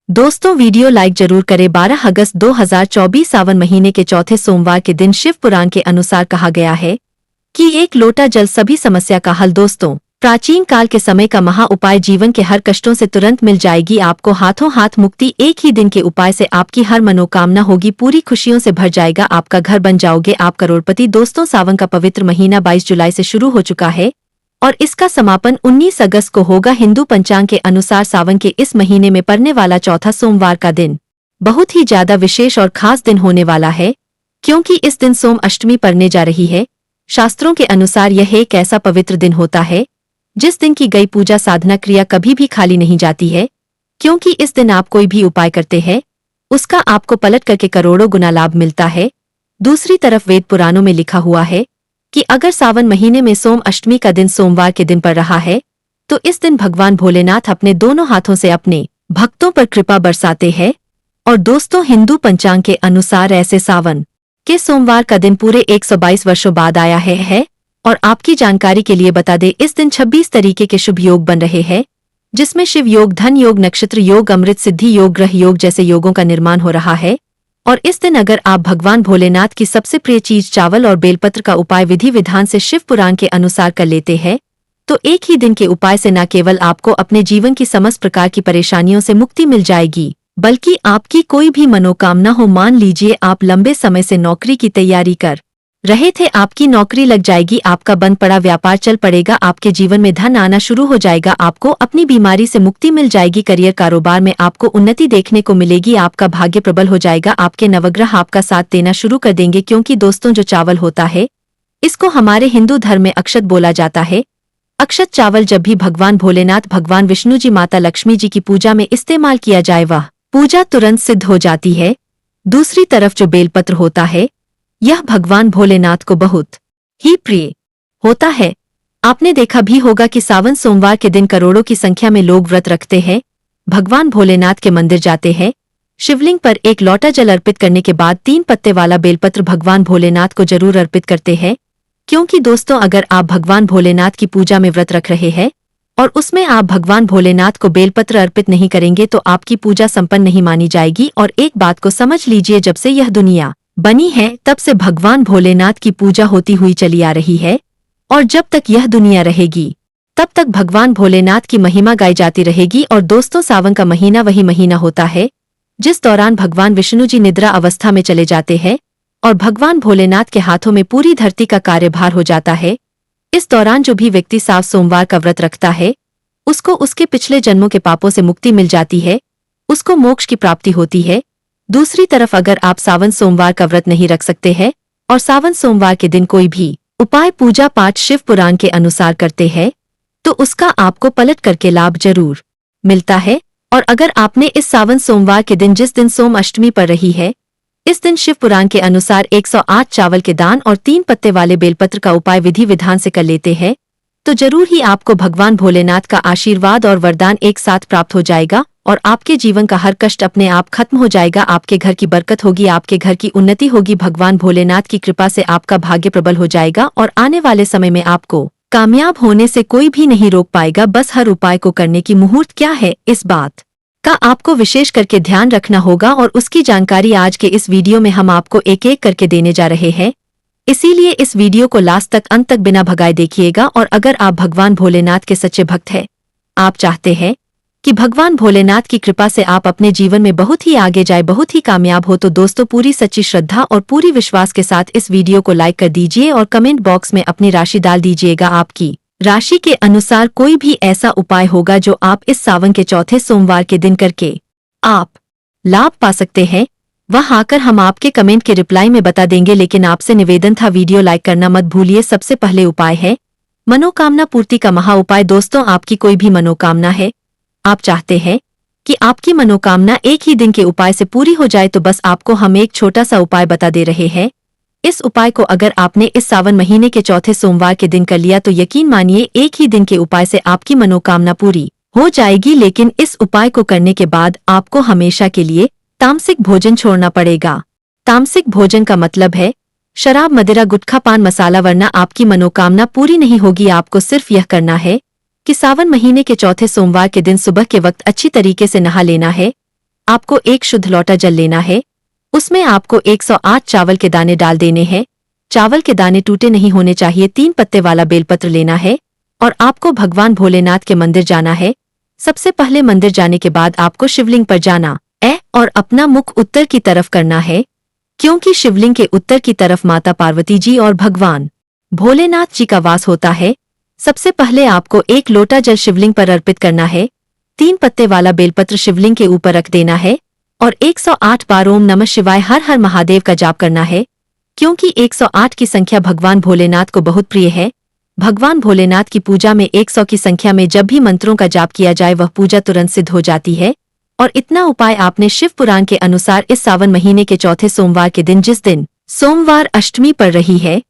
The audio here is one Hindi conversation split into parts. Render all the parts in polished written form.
दोस्तों वीडियो लाइक जरूर करें। 12 अगस्त 2024 सावन महीने के चौथे सोमवार के दिन शिव पुराण के अनुसार कहा गया है कि एक लोटा जल सभी समस्या का हल। दोस्तों प्राचीन काल के समय का महा उपाय जीवन के हर कष्टों से तुरंत मिल जाएगी आपको हाथों हाथ मुक्ति। एक ही दिन के उपाय से आपकी हर मनोकामना होगी पूरी, खुशियों से भर जाएगा आपका घर, बन जाओगे आप करोड़पति। दोस्तों सावन का पवित्र महीना 22 जुलाई से शुरू हो चुका है और इसका समापन 19 अगस्त को होगा। हिंदू पंचांग के अनुसार सावन के इस महीने में पड़ने वाला चौथा सोमवार का दिन बहुत ही ज्यादा विशेष और खास दिन होने वाला है, क्योंकि इस दिन सोम अष्टमी पड़ने जा रही है। शास्त्रों के अनुसार यह एक ऐसा पवित्र दिन होता है जिस दिन की गई पूजा साधना क्रिया कभी भी खाली नहीं जाती है, क्योंकि इस दिन आप कोई भी उपाय करते हैं उसका आपको पलट करके करोड़ों गुना लाभ मिलता है। दूसरी तरफ वेद पुराणों में लिखा हुआ है कि अगर सावन महीने में सोम अष्टमी का दिन सोमवार के दिन पड़ रहा है तो इस दिन भगवान भोलेनाथ अपने दोनों हाथों से अपने भक्तों पर कृपा बरसाते हैं। और दोस्तों हिंदू पंचांग के अनुसार ऐसे सावन के सोमवार का दिन पूरे 122 वर्षों बाद आया है। और आपकी जानकारी के लिए बता दें, इस दिन 26 तरीके के शुभ योग बन रहे हैं, जिसमें शिव योग, धन योग, नक्षत्र योग, अमृत सिद्धि योग, ग्रह योग जैसे योगों का निर्माण हो रहा है। और इस दिन अगर आप भगवान भोलेनाथ की सबसे प्रिय चीज चावल और बेलपत्र का उपाय विधि विधान से शिव पुराण के अनुसार कर लेते हैं तो एक ही दिन के उपाय से न केवल आपको अपने जीवन की समस्त प्रकार की परेशानियों से मुक्ति मिल जाएगी, बल्कि आपकी कोई भी मनोकामना हो, मान लीजिए आप लंबे समय से नौकरी की तैयारी कर रहे थे, आपकी नौकरी लग जाएगी, आपका बंद पड़ा व्यापार चल पड़ेगा, आपके जीवन में धन आना शुरू हो जाएगा, आपको अपनी बीमारी से मुक्ति मिल जाएगी, करियर कारोबार में आपको उन्नति देखने को मिलेगी, आपका भाग्य प्रबल हो जाएगा, आपके नवग्रह आपका साथ देना शुरू कर देंगे। क्योंकि दोस्तों जो चावल होता है इसको हमारे हिंदू धर्म में अक्षत बोला जाता है। अक्षत चावल जब भी भगवान भोलेनाथ, भगवान विष्णु जी, माता लक्ष्मी जी की पूजा में इस्तेमाल किया जाए वह पूजा तुरंत सिद्ध हो जाती है। दूसरी तरफ जो बेलपत्र होता है यह भगवान भोलेनाथ को बहुत ही प्रिय होता है। आपने देखा भी होगा कि सावन सोमवार के दिन करोड़ों की संख्या में लोग व्रत रखते हैं, भगवान भोलेनाथ के मंदिर जाते हैं, शिवलिंग पर एक लोटा जल अर्पित करने के बाद 3 पत्ते वाला बेलपत्र भगवान भोलेनाथ को जरूर अर्पित करते हैं। क्योंकि दोस्तों अगर आप भगवान भोलेनाथ की पूजा में व्रत रख रहे हैं और उसमें आप भगवान भोलेनाथ को बेलपत्र अर्पित नहीं करेंगे तो आपकी पूजा संपन्न नहीं मानी जाएगी। और एक बात को समझ लीजिए, जब से यह दुनिया बनी है तब से भगवान भोलेनाथ की पूजा होती हुई चली आ रही है और जब तक यह दुनिया रहेगी तब तक भगवान भोलेनाथ की महिमा गाई जाती रहेगी। और दोस्तों सावन का महीना वही महीना होता है जिस दौरान भगवान विष्णु जी निद्रा अवस्था में चले जाते हैं और भगवान भोलेनाथ के हाथों में पूरी धरती का कार्यभार हो जाता है। इस दौरान जो भी व्यक्ति साफ सोमवार का व्रत रखता है उसको उसके पिछले जन्मों के पापों से मुक्ति मिल जाती है, उसको मोक्ष की प्राप्ति होती है। दूसरी तरफ अगर आप सावन सोमवार का व्रत नहीं रख सकते हैं और सावन सोमवार के दिन कोई भी उपाय पूजा पाठ शिव पुराण के अनुसार करते हैं तो उसका आपको पलट करके लाभ जरूर मिलता है। और अगर आपने इस सावन सोमवार के दिन, जिस दिन सोम अष्टमी पड़ रही है, इस दिन शिव पुराण के अनुसार 108 चावल के दान और 3 पत्ते वाले बेलपत्र का उपाय विधि विधान से कर लेते हैं तो जरूर ही आपको भगवान भोलेनाथ का आशीर्वाद और वरदान एक साथ प्राप्त हो जाएगा और आपके जीवन का हर कष्ट अपने आप खत्म हो जाएगा। आपके घर की बरकत होगी, आपके घर की उन्नति होगी, भगवान भोलेनाथ की कृपा से आपका भाग्य प्रबल हो जाएगा और आने वाले समय में आपको कामयाब होने से कोई भी नहीं रोक पाएगा। बस हर उपाय को करने की मुहूर्त क्या है, इस बात का आपको विशेष करके ध्यान रखना होगा और उसकी जानकारी आज के इस वीडियो में हम आपको एक एक करके देने जा रहे हैं। इसीलिए इस वीडियो को लास्ट तक, अंत तक बिना भगाए देखिएगा। और अगर आप भगवान भोलेनाथ के सच्चे भक्त हैं, आप चाहते हैं कि भगवान भोलेनाथ की कृपा से आप अपने जीवन में बहुत ही आगे जाए, बहुत ही कामयाब हो, तो दोस्तों पूरी सच्ची श्रद्धा और पूरी विश्वास के साथ इस वीडियो को लाइक कर दीजिए और कमेंट बॉक्स में अपनी राशि डाल दीजिएगा। आपकी राशि के अनुसार कोई भी ऐसा उपाय होगा जो आप इस सावन के चौथे सोमवार के दिन करके आप लाभ पा सकते हैं, वह आकर हम आपके कमेंट के रिप्लाई में बता देंगे। लेकिन आपसे निवेदन था, वीडियो लाइक करना मत भूलिए। सबसे पहले उपाय है मनोकामना पूर्ति का महा उपाय। दोस्तों आपकी कोई भी मनोकामना है, आप चाहते हैं कि आपकी मनोकामना एक ही दिन के उपाय से पूरी हो जाए, तो बस आपको हम एक छोटा सा उपाय बता दे रहे हैं। इस उपाय को अगर आपने इस सावन महीने के चौथे सोमवार के दिन कर लिया तो यकीन मानिए एक ही दिन के उपाय से आपकी मनोकामना पूरी हो जाएगी। लेकिन इस उपाय को करने के बाद आपको हमेशा के लिए तामसिक भोजन छोड़ना पड़ेगा। तामसिक भोजन का मतलब है शराब, मदिरा, गुटखा, पान मसाला, वरना आपकी मनोकामना पूरी नहीं होगी। आपको सिर्फ यह करना है कि सावन महीने के चौथे सोमवार के दिन सुबह के वक्त अच्छी तरीके से नहा लेना है, आपको एक शुद्ध लोटा जल लेना है। उसमें आपको 108 चावल के दाने डाल देने हैं। चावल के दाने टूटे नहीं होने चाहिए। 3 पत्ते वाला बेलपत्र लेना है और आपको भगवान भोलेनाथ के मंदिर जाना है। सबसे पहले मंदिर जाने के बाद आपको शिवलिंग पर जाना है और अपना मुख उत्तर की तरफ करना है, क्योंकि शिवलिंग के उत्तर की तरफ माता पार्वती जी और भगवान भोलेनाथ जी का वास होता है। सबसे पहले आपको एक लोटा जल शिवलिंग पर अर्पित करना है। 3 पत्ते वाला बेलपत्र शिवलिंग के ऊपर रख देना है और 108 बार ओम नमः शिवाय हर हर महादेव का जाप करना है, क्योंकि 108 की संख्या भगवान भोलेनाथ को बहुत प्रिय है। भगवान भोलेनाथ की पूजा में 100 की संख्या में जब भी मंत्रों का जाप किया जाए वह पूजा तुरंत सिद्ध हो जाती है। और इतना उपाय आपने शिव पुराण के अनुसार इस सावन महीने के चौथे सोमवार के दिन, जिस दिन सोमवार अष्टमी पड़ रही है,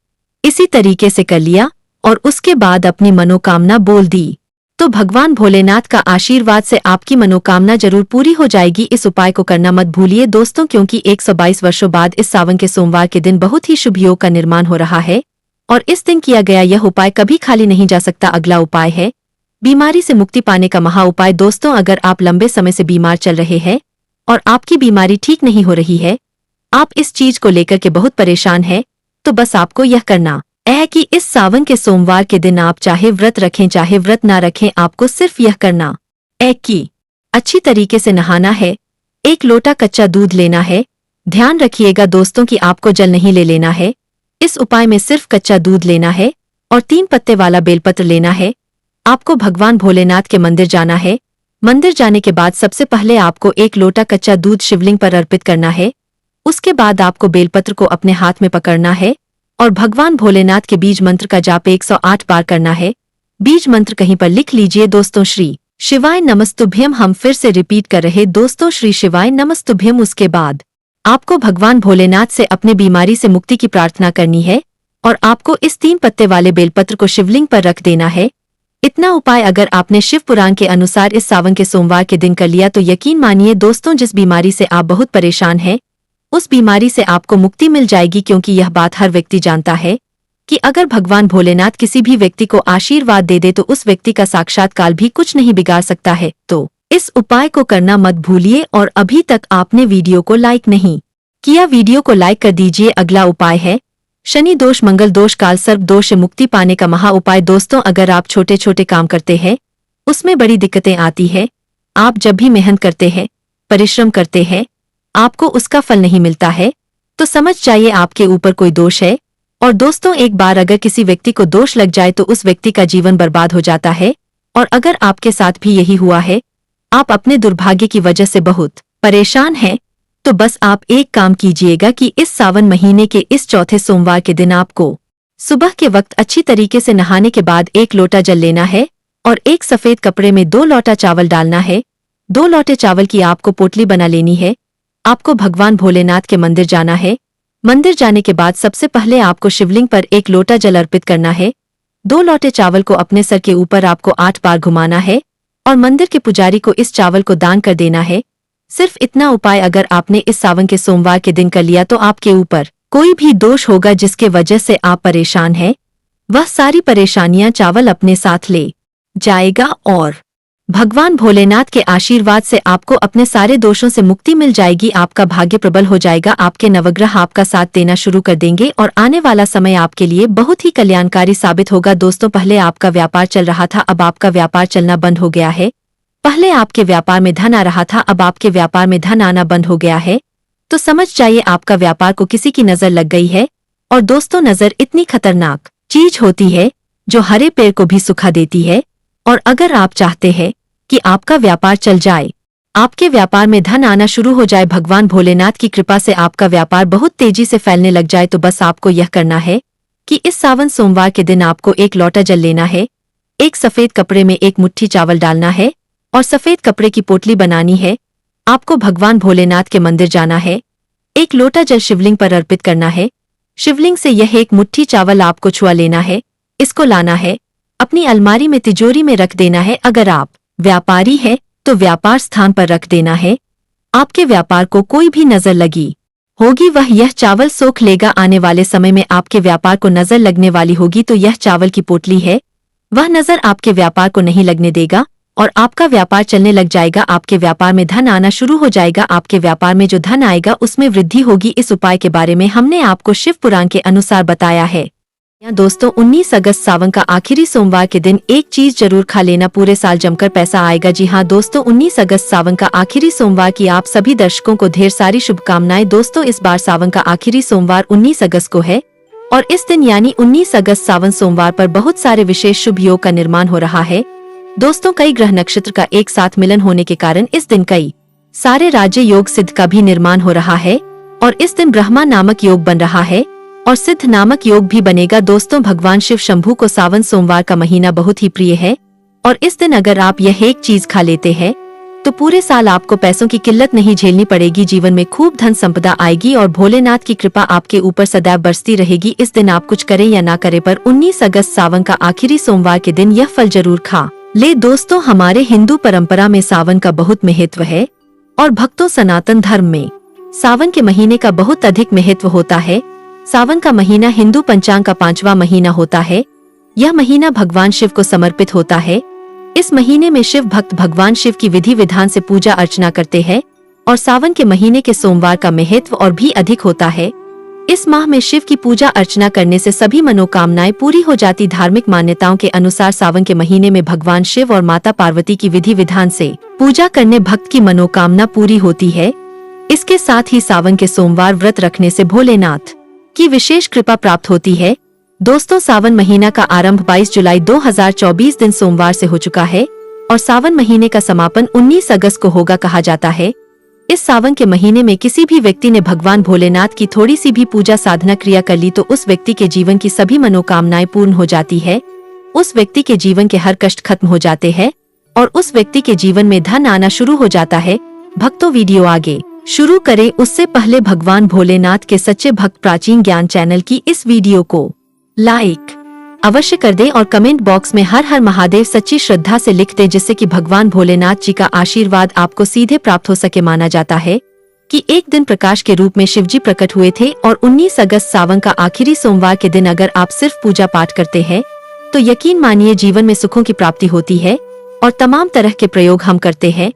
इसी तरीके से कर लिया और उसके बाद अपनी मनोकामना बोल दी तो भगवान भोलेनाथ का आशीर्वाद से आपकी मनोकामना जरूर पूरी हो जाएगी। इस उपाय को करना मत भूलिए दोस्तों, क्योंकि 122 वर्षों बाद इस सावन के सोमवार के दिन बहुत ही शुभ योग का निर्माण हो रहा है और इस दिन किया गया यह उपाय कभी खाली नहीं जा सकता। अगला उपाय है बीमारी से मुक्ति पाने का महा उपाय। दोस्तों, अगर आप लंबे समय से बीमार चल रहे हैं और आपकी बीमारी ठीक नहीं हो रही है, आप इस चीज को लेकर के बहुत परेशान हैं, तो बस आपको यह करना है कि इस सावन के सोमवार के दिन आप चाहे व्रत रखें चाहे व्रत ना रखें, आपको सिर्फ यह करना है कि अच्छी तरीके से नहाना है। 1 लोटा कच्चा दूध लेना है। ध्यान रखिएगा दोस्तों कि आपको जल नहीं ले लेना है। इस उपाय में सिर्फ कच्चा दूध लेना है और 3 पत्ते वाला बेलपत्र लेना है। आपको भगवान भोलेनाथ के मंदिर जाना है। मंदिर जाने के बाद सबसे पहले आपको 1 लोटा कच्चा दूध शिवलिंग पर अर्पित करना है। उसके बाद आपको बेलपत्र को अपने हाथ में पकड़ना है और भगवान भोलेनाथ के बीज मंत्र का जाप 108 बार करना है। बीज मंत्र कहीं पर लिख लीजिए दोस्तों, श्री शिवाय नमस्तुभ्यम। हम फिर से रिपीट कर रहे दोस्तों, श्री शिवाय नमस्तुभ्यम। उसके बाद आपको भगवान भोलेनाथ से अपने बीमारी से मुक्ति की प्रार्थना करनी है और आपको इस 3 पत्ते वाले बेलपत्र को शिवलिंग पर रख देना है। इतना उपाय अगर आपने शिव पुराण के अनुसार इस सावन के सोमवार के दिन कर लिया तो यकीन मानिए दोस्तों, जिस बीमारी से आप बहुत परेशान हैं उस बीमारी से आपको मुक्ति मिल जाएगी, क्योंकि यह बात हर व्यक्ति जानता है कि अगर भगवान भोलेनाथ किसी भी व्यक्ति को आशीर्वाद दे दे तो उस व्यक्ति का साक्षात्कार भी कुछ नहीं बिगाड़ सकता है। तो इस उपाय को करना मत भूलिए और अभी तक आपने वीडियो को लाइक नहीं किया, वीडियो को लाइक कर दीजिए। अगला उपाय है शनि दोष, मंगल दोष, काल सर्प दोष से मुक्ति पाने का महा उपाय। दोस्तों, अगर आप छोटे छोटे काम करते हैं उसमें बड़ी दिक्कतें आती है, आप जब भी मेहनत करते हैं, परिश्रम करते हैं, आपको उसका फल नहीं मिलता है, तो समझ जाइए आपके ऊपर कोई दोष है। और दोस्तों, एक बार अगर किसी व्यक्ति को दोष लग जाए तो उस व्यक्ति का जीवन बर्बाद हो जाता है। और अगर आपके साथ भी यही हुआ है, आप अपने दुर्भाग्य की वजह से बहुत परेशान हैं, तो बस आप एक काम कीजिएगा कि इस सावन महीने के इस चौथे सोमवार के दिन आपको सुबह के वक्त अच्छी तरीके से नहाने के बाद 1 लोटा जल लेना है और एक सफेद कपड़े में 2 लोटा चावल डालना है। 2 लोटे चावल की आपको पोटली बना लेनी है। आपको भगवान भोलेनाथ के मंदिर जाना है। मंदिर जाने के बाद सबसे पहले आपको शिवलिंग पर 1 लोटा जल अर्पित करना है। 2 लोटे चावल को अपने सर के ऊपर आपको 8 बार घुमाना है और मंदिर के पुजारी को इस चावल को दान कर देना है। सिर्फ इतना उपाय अगर आपने इस सावन के सोमवार के दिन कर लिया तो आपके ऊपर कोई भी दोष होगा जिसके वजह से आप परेशान हैं, वह सारी परेशानियां चावल अपने साथ ले जाएगा और भगवान भोलेनाथ के आशीर्वाद से आपको अपने सारे दोषों से मुक्ति मिल जाएगी। आपका भाग्य प्रबल हो जाएगा, आपके नवग्रह आपका साथ देना शुरू कर देंगे और आने वाला समय आपके लिए बहुत ही कल्याणकारी साबित होगा। दोस्तों, पहले आपका व्यापार चल रहा था, अब आपका व्यापार चलना बंद हो गया है। पहले आपके व्यापार में धन आ रहा था, अब आपके व्यापार में धन आना बंद हो गया है, तो समझ जाइए आपका व्यापार को किसी की नजर लग गई है। और दोस्तों, नजर इतनी खतरनाक चीज होती है जो हरे पेड़ को भी सुखा देती है। और अगर आप चाहते हैं कि आपका व्यापार चल जाए, आपके व्यापार में धन आना शुरू हो जाए, भगवान भोलेनाथ की कृपा से आपका व्यापार बहुत तेजी से फैलने लग जाए, तो बस आपको यह करना है कि इस सावन सोमवार के दिन आपको 1 लोटा जल लेना है। एक सफेद कपड़े में 1 मुट्ठी चावल डालना है और सफेद कपड़े की पोटली बनानी है। आपको भगवान भोलेनाथ के मंदिर जाना है। 1 लोटा जल शिवलिंग पर अर्पित करना है। शिवलिंग से यह 1 मुट्ठी चावल आपको छुआ लेना है। इसको लाना है, अपनी अलमारी में तिजोरी में रख देना है। अगर आप व्यापारी है तो व्यापार स्थान पर रख देना है। आपके व्यापार को कोई भी नजर लगी होगी वह यह चावल सोख लेगा। आने वाले समय में आपके व्यापार को नजर लगने वाली होगी तो यह चावल की पोटली है, वह नजर आपके व्यापार को नहीं लगने देगा और आपका व्यापार चलने लग जाएगा। आपके व्यापार में धन आना शुरू हो जाएगा। आपके व्यापार में जो धन आएगा उसमें वृद्धि होगी। इस उपाय के बारे में हमने आपको शिव पुराण के अनुसार बताया है। दोस्तों 19 अगस्त सावन का आखिरी सोमवार के दिन एक चीज जरूर खा लेना, पूरे साल जमकर पैसा आएगा। जी हाँ दोस्तों, 19 अगस्त सावन का आखिरी सोमवार की आप सभी दर्शकों को ढेर सारी शुभकामनाएं। दोस्तों इस बार सावन का आखिरी सोमवार 19 अगस्त को है और इस दिन यानी 19 अगस्त सावन सोमवार पर बहुत सारे विशेष शुभ योग का निर्माण हो रहा है। दोस्तों कई ग्रह नक्षत्र का एक साथ मिलन होने के कारण इस दिन कई सारे राज्य योग सिद्ध का भी निर्माण हो रहा है और इस दिन ब्रह्मा नामक योग बन रहा है और सिद्ध नामक योग भी बनेगा। दोस्तों भगवान शिव शंभू को सावन सोमवार का महीना बहुत ही प्रिय है और इस दिन अगर आप यह एक चीज खा लेते हैं तो पूरे साल आपको पैसों की किल्लत नहीं झेलनी पड़ेगी। जीवन में खूब धन संपदा आएगी और भोलेनाथ की कृपा आपके ऊपर सदैव बरसती रहेगी। इस दिन आप कुछ करें या ना करें पर 19 अगस्त सावन का आखिरी सोमवार के दिन यह फल जरूर खा ले। दोस्तों हमारे हिंदू परंपरा में सावन का बहुत महत्व है और भक्तों सनातन धर्म में सावन के महीने का बहुत अधिक महत्व होता है। सावन का महीना हिंदू पंचांग का 5वां महीना होता है। यह महीना भगवान शिव को समर्पित होता है। इस महीने में शिव भक्त भगवान शिव की विधि विधान से पूजा अर्चना करते हैं और सावन के महीने के सोमवार का महत्व और भी अधिक होता है। इस माह में शिव की पूजा अर्चना करने से सभी मनोकामनाएं पूरी हो जाती। धार्मिक मान्यताओं के अनुसार सावन के महीने में भगवान शिव और माता पार्वती की विधि विधान से पूजा करने भक्त की मनोकामना पूरी होती है। इसके साथ ही सावन के सोमवार व्रत रखने से भोलेनाथ की विशेष कृपा प्राप्त होती है। दोस्तों सावन महीना का आरंभ 22 जुलाई 2024 दिन सोमवार से हो चुका है और सावन महीने का समापन 19 अगस्त को होगा कहा जाता है। इस सावन के महीने में किसी भी व्यक्ति ने भगवान भोलेनाथ की थोड़ी सी भी पूजा साधना क्रिया कर ली तो उस व्यक्ति के जीवन की सभी मनोकामनाएं पूर्ण हो जाती है। उस व्यक्ति के जीवन के हर कष्ट खत्म हो जाते हैं और उस व्यक्ति के जीवन में धन आना शुरू हो जाता है। भक्तों वीडियो आगे शुरू करें उससे पहले भगवान भोलेनाथ के सच्चे भक्त प्राचीन ज्ञान चैनल की इस वीडियो को लाइक अवश्य कर दें और कमेंट बॉक्स में हर हर महादेव सच्ची श्रद्धा से लिख दें, जिससे कि भगवान भोलेनाथ जी का आशीर्वाद आपको सीधे प्राप्त हो सके। माना जाता है कि एक दिन प्रकाश के रूप में शिवजी प्रकट हुए थे और 19 अगस्त सावन का आखिरी सोमवार के दिन अगर आप सिर्फ पूजा पाठ करते हैं तो यकीन मानिए जीवन में सुखों की प्राप्ति होती है और तमाम तरह के प्रयोग हम करते हैं,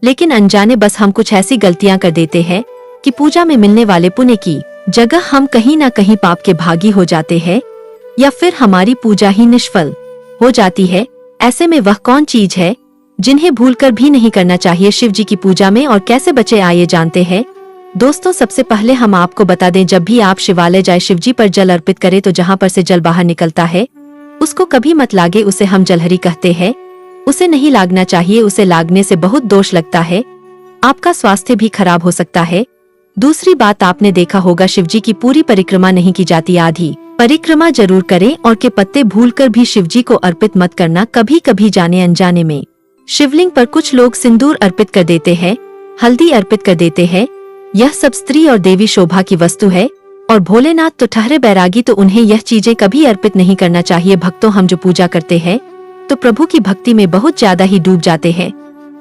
लेकिन अनजाने बस हम कुछ ऐसी गलतियां कर देते हैं कि पूजा में मिलने वाले पुण्य की जगह हम कहीं न कहीं पाप के भागी हो जाते हैं या फिर हमारी पूजा ही निष्फल हो जाती है। ऐसे में वह कौन चीज है जिन्हें भूलकर भी नहीं करना चाहिए शिव जी की पूजा में और कैसे बचे आइए जानते हैं। दोस्तों सबसे पहले हम आपको बता दें, जब भी आप शिवालय जाए शिव जी पर जल अर्पित करें तो जहाँ पर से जल बाहर निकलता है उसको कभी मत लागे, उसे हम जलहरी कहते हैं। उसे नहीं लागना चाहिए, उसे लागने से बहुत दोष लगता है, आपका स्वास्थ्य भी खराब हो सकता है। दूसरी बात आपने देखा होगा शिवजी की पूरी परिक्रमा नहीं की जाती, आधी परिक्रमा जरूर करें और के पत्ते भूलकर भी शिवजी को अर्पित मत करना। कभी कभी जाने अनजाने में शिवलिंग पर कुछ लोग सिंदूर अर्पित कर देते हैं, हल्दी अर्पित कर देते हैं। यह सब स्त्री और देवी शोभा की वस्तु है और भोलेनाथ तो ठहरे बैरागी, तो उन्हें यह चीजें कभी अर्पित नहीं करना चाहिए। भक्तों हम जो पूजा करते हैं तो प्रभु की भक्ति में बहुत ज्यादा ही डूब जाते हैं।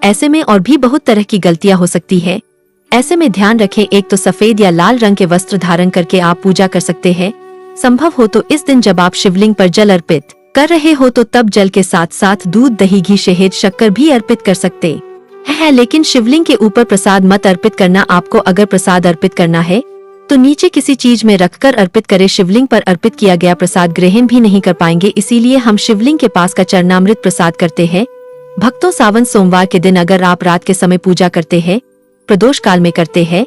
ऐसे में और भी बहुत तरह की गलतियां हो सकती है। ऐसे में ध्यान रखें, एक तो सफेद या लाल रंग के वस्त्र धारण करके आप पूजा कर सकते हैं। संभव हो तो इस दिन जब आप शिवलिंग पर जल अर्पित कर रहे हो तो तब जल के साथ साथ दूध, दही, घी, शहद, शक्कर भी अर्पित कर सकते हैं। लेकिन शिवलिंग के ऊपर प्रसाद मत अर्पित करना। आपको अगर प्रसाद अर्पित करना है तो नीचे किसी चीज में रखकर अर्पित करें। शिवलिंग पर अर्पित किया गया प्रसाद ग्रहण भी नहीं कर पाएंगे, इसीलिए हम शिवलिंग के पास का चरणामृत प्रसाद करते हैं। भक्तों सावन सोमवार के दिन अगर आप रात के समय पूजा करते हैं, प्रदोष काल में करते हैं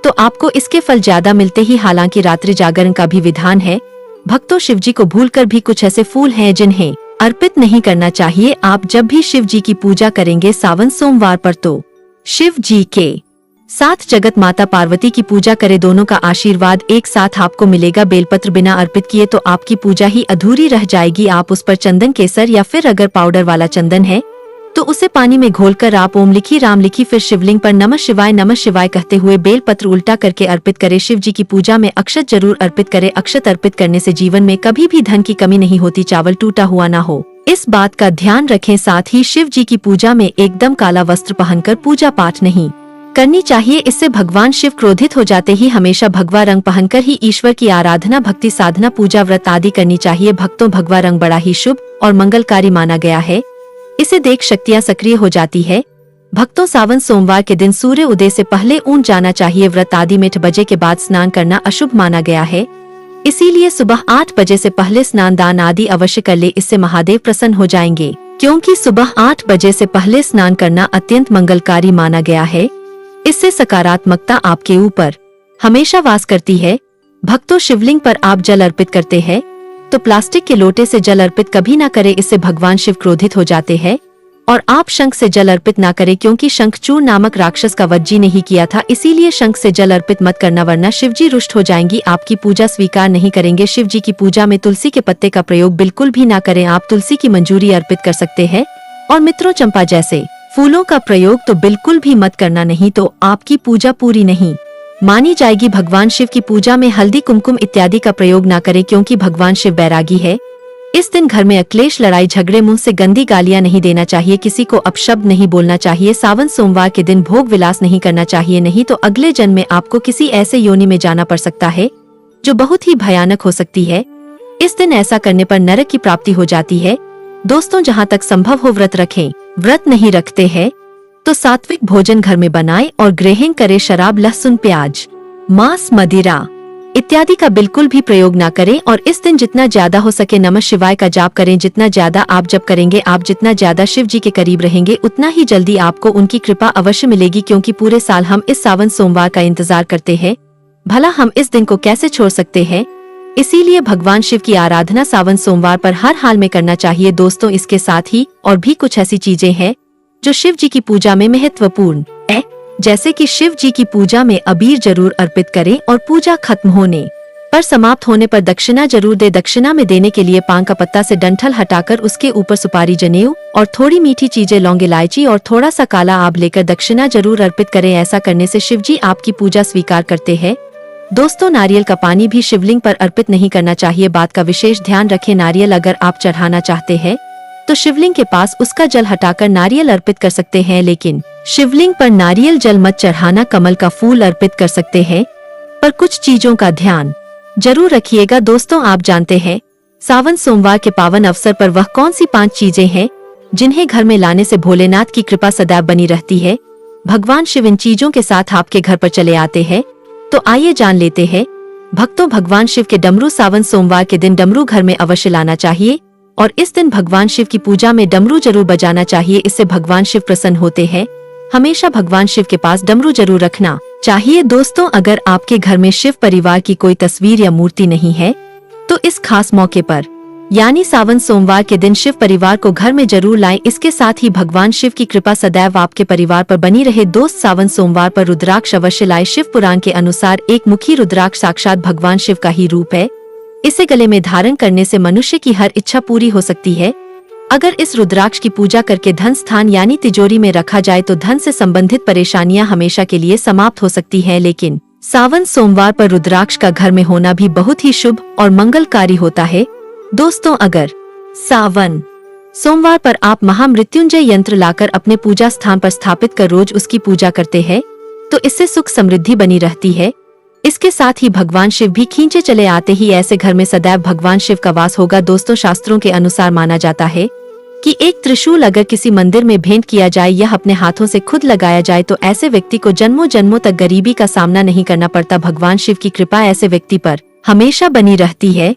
तो आपको इसके फल ज्यादा मिलते ही। हालांकि रात्रि जागरण का भी विधान है। भक्तों शिवजी को भूलकर भी कुछ ऐसे फूल हैं जिन्हें अर्पित नहीं करना चाहिए। आप जब भी शिव जी की पूजा करेंगे सावन सोमवार पर तो शिव जी के साथ जगत माता पार्वती की पूजा करें, दोनों का आशीर्वाद एक साथ आपको मिलेगा। बेलपत्र बिना अर्पित किए तो आपकी पूजा ही अधूरी रह जाएगी। आप उस पर चंदन, केसर या फिर अगर पाउडर वाला चंदन है तो उसे पानी में घोलकर आप ओम लिखी, राम लिखी, फिर शिवलिंग पर नमः शिवाय कहते हुए बेलपत्र उल्टा करके अर्पित करें। शिव जी की पूजा में अक्षत जरूर अर्पित करें। अक्षत अर्पित करने से जीवन में कभी भी धन की कमी नहीं होती, चावल टूटा हुआ ना हो, इस बात का ध्यान रखें। साथ ही शिव जी की पूजा में एकदम काला वस्त्र पहनकर पूजा पाठ नहीं करनी चाहिए, इससे भगवान शिव क्रोधित हो जाते ही। हमेशा भगवा रंग पहनकर ही ईश्वर की आराधना, भक्ति साधना, पूजा, व्रत आदि करनी चाहिए। भक्तों भगवा रंग बड़ा ही शुभ और मंगलकारी माना गया है। इसे देख शक्तियाँ सक्रिय हो जाती है। भक्तों, सावन सोमवार के दिन सूर्य उदय से पहले ऊँट जाना चाहिए। व्रत आदि में 8 बजे के बाद स्नान करना अशुभ माना गया है, इसीलिए सुबह 8 बजे से पहले स्नान दान आदि अवश्य कर ले। इससे महादेव प्रसन्न हो जाएंगे, क्योंकि सुबह 8 बजे से पहले स्नान करना अत्यंत मंगलकारी माना गया है। इससे सकारात्मकता आपके ऊपर हमेशा वास करती है। भक्तों, शिवलिंग पर आप जल अर्पित करते हैं तो प्लास्टिक के लोटे से जल अर्पित कभी ना करें, इससे भगवान शिव क्रोधित हो जाते हैं। और आप शंख से जल अर्पित ना करें, क्योंकि शंखचूर नामक राक्षस का वध जी नहीं किया था, इसीलिए शंख से जल अर्पित मत करना, वरना शिवजी रुष्ट हो जाएंगी, आपकी पूजा स्वीकार नहीं करेंगे। शिवजी की पूजा में तुलसी के पत्ते का प्रयोग बिल्कुल भी ना करें। आप तुलसी की मंजूरी अर्पित कर सकते हैं, और मित्रों, चंपा जैसे फूलों का प्रयोग तो बिल्कुल भी मत करना, नहीं तो आपकी पूजा पूरी नहीं मानी जाएगी। भगवान शिव की पूजा में हल्दी, कुमकुम इत्यादि का प्रयोग ना करें, क्योंकि भगवान शिव बैरागी है। इस दिन घर में अक्लेश, लड़ाई झगड़े, मुंह से गंदी गालियां नहीं देना चाहिए, किसी को अपशब्द नहीं बोलना चाहिए। सावन सोमवार के दिन भोग विलास नहीं करना चाहिए, नहीं तो अगले जन्म में आपको किसी ऐसे योनि में जाना पड़ सकता है जो बहुत ही भयानक हो सकती है। इस दिन ऐसा करने पर नरक की प्राप्ति हो जाती है। दोस्तों, जहाँ तक संभव हो व्रत रखें। व्रत नहीं रखते हैं तो सात्विक भोजन घर में बनाएं और ग्रहण करें। शराब, लहसुन, प्याज, मांस, मदिरा इत्यादि का बिल्कुल भी प्रयोग ना करें। और इस दिन जितना ज्यादा हो सके नमः शिवाय का जाप करें। जितना ज्यादा आप जप करेंगे, आप जितना ज्यादा शिव जी के करीब रहेंगे, उतना ही जल्दी आपको उनकी कृपा अवश्य मिलेगी, क्योंकि पूरे साल हम इस सावन सोमवार का इंतजार करते हैं। भला हम इस दिन को कैसे छोड़ सकते हैं। इसीलिए भगवान शिव की आराधना सावन सोमवार पर हर हाल में करना चाहिए। दोस्तों, इसके साथ ही और भी कुछ ऐसी चीजें हैं जो शिव जी की पूजा में महत्वपूर्ण है, जैसे कि शिव जी की पूजा में अबीर जरूर अर्पित करें और पूजा खत्म होने पर, समाप्त होने पर दक्षिणा जरूर दे। दक्षिणा में देने के लिए पान का पत्ता से डंठल हटाकर उसके ऊपर सुपारी, जनेऊ और थोड़ी मीठी चीजें, लौंग, इलायची और थोड़ा सा काला आंब लेकर दक्षिणा जरूर अर्पित करें। ऐसा करने से शिव जी आपकी पूजा स्वीकार करते हैं। दोस्तों, नारियल का पानी भी शिवलिंग पर अर्पित नहीं करना चाहिए। बात का विशेष ध्यान रखें। नारियल अगर आप चढ़ाना चाहते हैं तो शिवलिंग के पास उसका जल हटाकर नारियल अर्पित कर सकते हैं, लेकिन शिवलिंग पर नारियल जल मत चढ़ाना। कमल का फूल अर्पित कर सकते हैं, पर कुछ चीजों का ध्यान जरूर रखिएगा। दोस्तों, आप जानते हैं सावन सोमवार के पावन अवसर पर वह कौन सी 5 चीजें हैं जिन्हें घर में लाने से भोलेनाथ की कृपा सदैव बनी रहती है। भगवान शिव इन चीजों के साथ आपके घर पर चले आते हैं, तो आइए जान लेते हैं। भक्तों, भगवान शिव के डमरू सावन सोमवार के दिन डमरू घर में अवश्य लाना चाहिए, और इस दिन भगवान शिव की पूजा में डमरू जरूर बजाना चाहिए। इससे भगवान शिव प्रसन्न होते हैं। हमेशा भगवान शिव के पास डमरू जरूर रखना चाहिए। दोस्तों, अगर आपके घर में शिव परिवार की कोई तस्वीर या मूर्ति नहीं है तो इस खास मौके पर यानी सावन सोमवार के दिन शिव परिवार को घर में जरूर लाएं। इसके साथ ही भगवान शिव की कृपा सदैव आपके परिवार पर बनी रहे। दोस्त, सावन सोमवार पर रुद्राक्ष अवश्य लाएं। शिव पुराण के अनुसार एक मुखी रुद्राक्ष साक्षात भगवान शिव का ही रूप है। इसे गले में धारण करने से मनुष्य की हर इच्छा पूरी हो सकती है। अगर इस रुद्राक्ष की पूजा करके धन स्थान यानी तिजोरी में रखा जाए तो धन से संबंधित परेशानियां हमेशा के लिए समाप्त हो सकती हैं। लेकिन सावन सोमवार पर रुद्राक्ष का घर में होना भी बहुत ही शुभ और मंगलकारी होता है। दोस्तों, अगर सावन सोमवार पर आप महामृत्युंजय यंत्र लाकर अपने पूजा स्थान पर स्थापित कर रोज उसकी पूजा करते हैं तो इससे सुख समृद्धि बनी रहती है। इसके साथ ही भगवान शिव भी खींचे चले आते ही ऐसे घर में सदैव भगवान शिव का वास होगा। दोस्तों, शास्त्रों के अनुसार माना जाता है कि एक त्रिशूल अगर किसी मंदिर में भेंट किया जाए, यह अपने हाथों से खुद लगाया जाए, तो ऐसे व्यक्ति को जन्मों जन्मों तक गरीबी का सामना नहीं करना पड़ता। भगवान शिव की कृपा ऐसे व्यक्ति पर हमेशा बनी रहती है।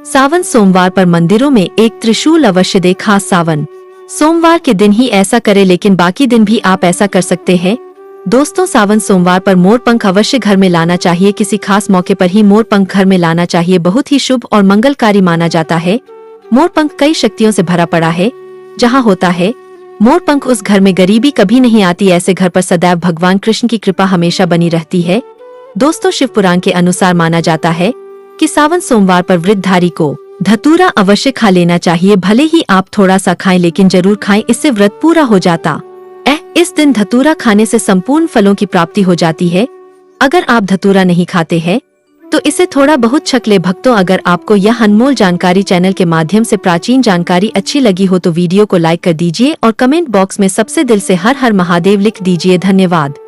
सावन सोमवार पर मंदिरों में एक त्रिशूल अवश्य दे। खास सावन सोमवार के दिन ही ऐसा करे, लेकिन बाकी दिन भी आप ऐसा कर सकते हैं। दोस्तों, सावन सोमवार पर मोर पंख अवश्य घर में लाना चाहिए। किसी खास मौके पर ही मोर पंख घर में लाना चाहिए। बहुत ही शुभ और मंगलकारी माना जाता है। मोर पंख कई शक्तियों से भरा पड़ा है। जहाँ होता है मोर पंख, उस घर में गरीबी कभी नहीं आती। ऐसे घर पर सदैव भगवान कृष्ण की कृपा हमेशा बनी रहती है। दोस्तों, शिव पुराण के अनुसार माना जाता है कि सावन सोमवार पर व्रतधारी को धतूरा अवश्य खा लेना चाहिए। भले ही आप थोड़ा सा खाएं, लेकिन जरूर खाएं, इससे व्रत पूरा हो जाता। इस दिन धतूरा खाने से संपूर्ण फलों की प्राप्ति हो जाती है। अगर आप धतूरा नहीं खाते हैं तो इसे थोड़ा बहुत छक ले। भक्तों, अगर आपको यह अनमोल जानकारी चैनल के माध्यम से प्राचीन जानकारी अच्छी लगी हो तो वीडियो को लाइक कर दीजिए और कमेंट बॉक्स में सबसे दिल से हर हर महादेव लिख दीजिए। धन्यवाद।